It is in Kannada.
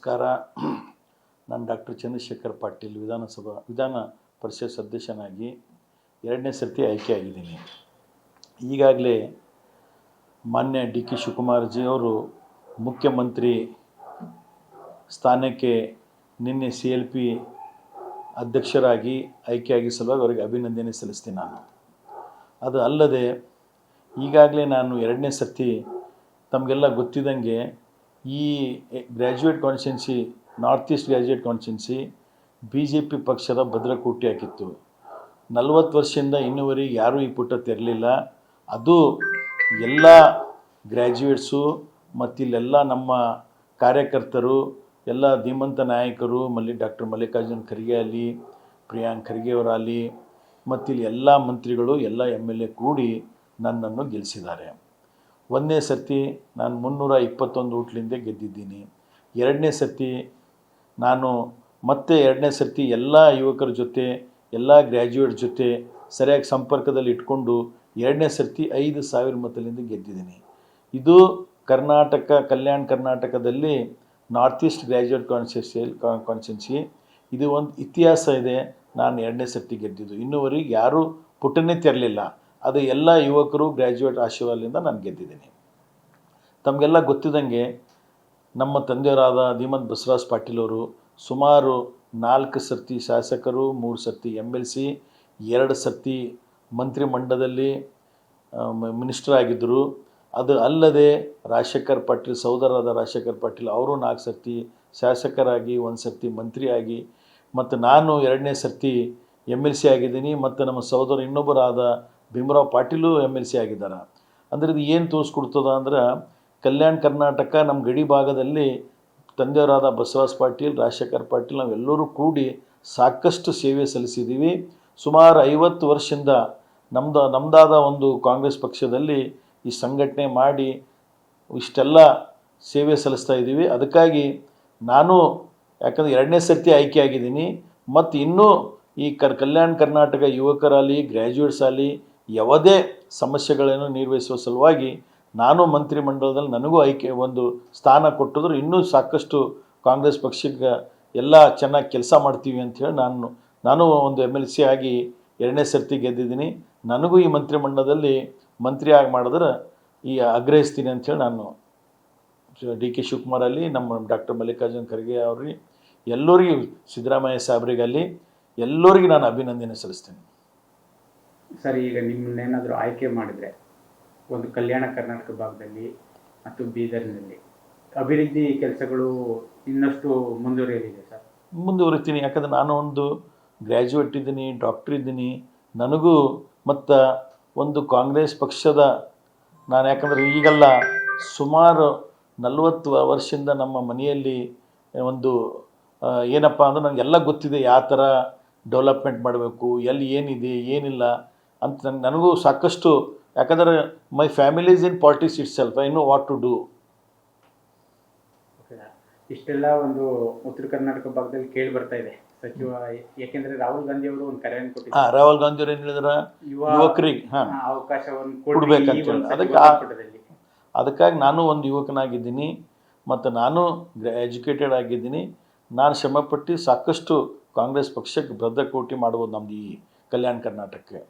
ನಮಸ್ಕಾರ. ನಾನು ಡಾಕ್ಟರ್ ಚಂದ್ರಶೇಖರ್ ಪಾಟೀಲ್ ವಿಧಾನ ಪರಿಷತ್ ಸದಸ್ಯನಾಗಿ 2ನೇ ಸರ್ತಿ ಆಯ್ಕೆಯಾಗಿದ್ದೀನಿ. ಈಗಾಗಲೇ ಮಾನ್ಯ ಡಿ ಕೆ ಶಿವಕುಮಾರ್ಜಿ ಅವರು ಮುಖ್ಯಮಂತ್ರಿ ಸ್ಥಾನಕ್ಕೆ ನಿನ್ನೆ CLP ಅಧ್ಯಕ್ಷರಾಗಿ ಆಯ್ಕೆಯಾಗಿ ಸಲುವಾಗಿ ಅವರಿಗೆ ಅಭಿನಂದನೆ ಸಲ್ಲಿಸ್ತೀನಿ. ನಾನು ಅದು ಅಲ್ಲದೆ ಈಗಾಗಲೇ ನಾನು 2ನೇ ಸರ್ತಿ ತಮಗೆಲ್ಲ ಗೊತ್ತಿದ್ದಂಗೆ ಈ graduate constituency north East graduate constituency BJP ಪಕ್ಷದ ಭದ್ರಕೋಟೆ ಆಗಿತ್ತು. 40 ವರ್ಷದಿಂದ ಇನ್ನೂವರೆಗೆ ಯಾರೂ ಈ ಪುಟ ತೆರಲಿಲ್ಲ. ಅದು ಎಲ್ಲ ಗ್ರ್ಯಾಜುಯೇಟ್ಸು ಮತ್ತು ಇಲ್ಲೆಲ್ಲ ನಮ್ಮ ಕಾರ್ಯಕರ್ತರು, ಎಲ್ಲ ಧೀಮಂತ ನಾಯಕರು, ಡಾಕ್ಟರ್ ಮಲ್ಲಿಕಾರ್ಜುನ್ ಖರ್ಗೆ ಆಗಲಿ, ಪ್ರಿಯಾಂಕ್ ಖರ್ಗೆ ಅವರಾಗಲಿ, ಮತ್ತು ಇಲ್ಲಿ ಎಲ್ಲ ಮಂತ್ರಿಗಳು, ಎಲ್ಲ MLA ಕೂಡಿ ನನ್ನನ್ನು ಗೆಲ್ಲಿಸಿದ್ದಾರೆ. 1ನೇ ಸರ್ತಿ ನಾನು 321 ಓಟ್ಲಿಂದ ಗೆದ್ದಿದ್ದೀನಿ. 2ನೇ ಸರ್ತಿ ನಾನು ಮತ್ತೆ 2ನೇ ಸರ್ತಿ ಎಲ್ಲ ಯುವಕರ ಜೊತೆ, ಎಲ್ಲ ಗ್ರ್ಯಾಜುಯೇಟ್ ಜೊತೆ ಸರಿಯಾಗಿ ಸಂಪರ್ಕದಲ್ಲಿ ಇಟ್ಕೊಂಡು 2ನೇ ಸರ್ತಿ 5,000 ಮತದಿಂದ ಗೆದ್ದಿದ್ದೀನಿ. ಇದು ಕಲ್ಯಾಣ ಕರ್ನಾಟಕದಲ್ಲಿ ನಾರ್ತ್ ಈಸ್ಟ್ ಗ್ರ್ಯಾಜುಯೇಟ್ ಕಾನ್ಸ್ಟಿಟ್ಯೂನ್ಸಿ ಇದು ಒಂದು ಇತಿಹಾಸ ಇದೆ. ನಾನು 2ನೇ ಸರ್ತಿ ಗೆದ್ದಿದ್ದು. ಇನ್ನೂವರೆಗೆ ಯಾರೂ ಪುಟನೇ ತೆರಲಿಲ್ಲ. ಅದು ಎಲ್ಲ ಯುವಕರು ಗ್ರ್ಯಾಜುಯೇಟ್ ಆಶೀರ್ವಾದದಿಂದ ನಾನು ಗೆದ್ದಿದ್ದೀನಿ. ತಮಗೆಲ್ಲ ಗೊತ್ತಿದ್ದಂಗೆ ನಮ್ಮ ತಂದೆಯವರಾದ ಧೀಮಂತ ಬಸವರಾಜ ಪಾಟೀಲ್ ಅವರು ಸುಮಾರು 4 ಸರ್ತಿ ಶಾಸಕರು, 3 ಸರ್ತಿ MLC, 2 ಸರ್ತಿ ಮಂತ್ರಿಮಂಡಲದಲ್ಲಿ ಮಿನಿಸ್ಟರ್ ಆಗಿದ್ದರು. ಅದು ಅಲ್ಲದೆ ರಾಜಶೇಖರ್ ಪಾಟೀಲ್, ಸಹೋದರರಾದ ರಾಜಶೇಖರ್ ಪಾಟೀಲ್ ಅವರು 4 ಸರ್ತಿ ಶಾಸಕರಾಗಿ, 1 ಸರ್ತಿ ಮಂತ್ರಿಯಾಗಿ, ಮತ್ತು ನಾನು 2ನೇ ಸರ್ತಿ MLC ಆಗಿದ್ದೀನಿ. ಮತ್ತು ನಮ್ಮ ಸಹೋದರ ಇನ್ನೊಬ್ಬರಾದ ಭೀಮರಾವ್ ಪಾಟೀಲು MLC ಆಗಿದ್ದಾರೆ. ಅಂದರೆ ಇದು ಏನು ತೋರಿಸ್ಕೊಡ್ತದ ಅಂದ್ರೆ, ಕಲ್ಯಾಣ ಕರ್ನಾಟಕ ನಮ್ಮ ಗಡಿ ಭಾಗದಲ್ಲಿ ತಂದೆಯವರಾದ ಬಸವರಾಜ ಪಾಟೀಲ್, ರಾಜಶೇಖರ್ ಪಾಟೀಲ್ ನಾವೆಲ್ಲರೂ ಕೂಡಿ ಸಾಕಷ್ಟು ಸೇವೆ ಸಲ್ಲಿಸಿದ್ದೀವಿ. ಸುಮಾರು 50 ವರ್ಷದಿಂದ ನಮ್ಮದಾದ ಒಂದು ಕಾಂಗ್ರೆಸ್ ಪಕ್ಷದಲ್ಲಿ ಈ ಸಂಘಟನೆ ಮಾಡಿ ಇಷ್ಟೆಲ್ಲ ಸೇವೆ ಸಲ್ಲಿಸ್ತಾ ಇದ್ದೀವಿ. ಅದಕ್ಕಾಗಿ ನಾನು ಯಾಕಂದರೆ 2ನೇ ಸರ್ತಿ ಆಯ್ಕೆಯಾಗಿದ್ದೀನಿ. ಮತ್ತು ಇನ್ನೂ ಈ ಕಲ್ಯಾಣ ಕರ್ನಾಟಕ ಯುವಕರಲ್ಲಿ, ಗ್ರ್ಯಾಜುಯೇಟ್ಸ್ ಆಗಲಿ ಯಾವುದೇ ಸಮಸ್ಯೆಗಳನ್ನು ನಿರ್ವಹಿಸುವ ಸಲುವಾಗಿ ನಾನು ಮಂತ್ರಿಮಂಡಲದಲ್ಲಿ ನನಗೂ ಒಂದು ಸ್ಥಾನ ಕೊಟ್ಟಿದ್ರು. ಇನ್ನೂ ಸಾಕಷ್ಟು ಕಾಂಗ್ರೆಸ್ ಪಕ್ಷಕ್ಕೆ ಎಲ್ಲ ಚೆನ್ನಾಗಿ ಕೆಲಸ ಮಾಡ್ತೀವಿ ಅಂಥೇಳಿ ನಾನು ಒಂದು MLC ಆಗಿ 2ನೇ ಸರ್ತಿ ಗೆದ್ದಿದ್ದೀನಿ. ನನಗೂ ಈ ಮಂತ್ರಿಮಂಡಲದಲ್ಲಿ ಮಂತ್ರಿಯಾಗಿ ಮಾಡಿದ್ರೆ ಆಗ್ರಹಿಸ್ತೀನಿ ಅಂಥೇಳಿ ನಾನು ಡಿ ಕೆ ಶಿವಕುಮಾರಲ್ಲಿ, ನಮ್ಮ ಡಾಕ್ಟರ್ ಮಲ್ಲಿಕಾರ್ಜುನ್ ಖರ್ಗೆ ಅವ್ರಿಗೆ, ಎಲ್ಲರಿಗೂ, ಸಿದ್ದರಾಮಯ್ಯ ಸಾಹೇಬ್ರಿಗಲ್ಲಿ ಎಲ್ಲರಿಗೂ ನಾನು ಅಭಿನಂದನೆ ಸಲ್ಲಿಸ್ತೀನಿ. ಸರ್, ಈಗ ನಿಮ್ಮನ್ನೇನಾದರೂ ಆಯ್ಕೆ ಮಾಡಿದರೆ ಒಂದು ಕಲ್ಯಾಣ ಕರ್ನಾಟಕ ಭಾಗದಲ್ಲಿ ಮತ್ತು ಬೀದರ್ನಲ್ಲಿ ಅಭಿವೃದ್ಧಿ ಕೆಲಸಗಳು ಇನ್ನಷ್ಟು ಮುಂದುವರಿಯಲಿದೆ ಸರ್? ಮುಂದುವರಿತೀನಿ. ಯಾಕಂದರೆ ನಾನು ಒಂದು ಗ್ರ್ಯಾಜುಯೇಟ್ ಇದ್ದೀನಿ, ಡಾಕ್ಟ್ರ್ ಇದ್ದೀನಿ. ನನಗೂ ಮತ್ತು ಒಂದು ಕಾಂಗ್ರೆಸ್ ಪಕ್ಷದ ಯಾಕಂದರೆ ಈಗೆಲ್ಲ ಸುಮಾರು 40 ವರ್ಷದಿಂದ ನಮ್ಮ ಮನೆಯಲ್ಲಿ ಒಂದು ಏನಪ್ಪ ಅಂದ್ರೆ ನನಗೆಲ್ಲ ಗೊತ್ತಿದೆ, ಯಾವ ಥರ ಡೆವಲಪ್ಮೆಂಟ್ ಮಾಡಬೇಕು, ಎಲ್ಲಿ ಏನಿದೆ ಏನಿಲ್ಲ ಅಂತ ನನಗೂ ಸಾಕಷ್ಟು. ಯಾಕಂದರೆ my family is in politics itself, I know what to do. ಇಷ್ಟೆಲ್ಲ ಒಂದು ಉತ್ತರ ಕರ್ನಾಟಕ ಭಾಗದಲ್ಲಿ ಕೇಳಿ ಬರ್ತಾ ಇದೆ ಸಚಿವ, ಯಾಕೆಂದರೆ ರಾಹುಲ್ ಗಾಂಧಿ ಅವರು ಒಂದು ಕರೆಯನ್ನು ಕೊಟ್ಟಿದ್ದಾರೆ. ರಾಹುಲ್ ಗಾಂಧಿ ಅವರು ಏನು ಹೇಳಿದ್ರೆ, ಯುವಕರಿಗೆ ಅವಕಾಶವನ್ನು ಕೊಡಬೇಕಂತ. ಅದಕ್ಕಾಗಿ ನಾನು ಒಂದು ಯುವಕನಾಗಿದ್ದೀನಿ ಮತ್ತು ನಾನು ಎಜುಕೇಟೆಡ್ ಆಗಿದ್ದೀನಿ. ನಾನು ಶ್ರಮಪಟ್ಟು ಸಾಕಷ್ಟು ಕಾಂಗ್ರೆಸ್ ಪಕ್ಷಕ್ಕೆ ಭದ್ರಕೋಟೆ ಮಾಡ್ಬೋದು ನಮ್ಮದು ಈ ಕಲ್ಯಾಣ ಕರ್ನಾಟಕಕ್ಕೆ.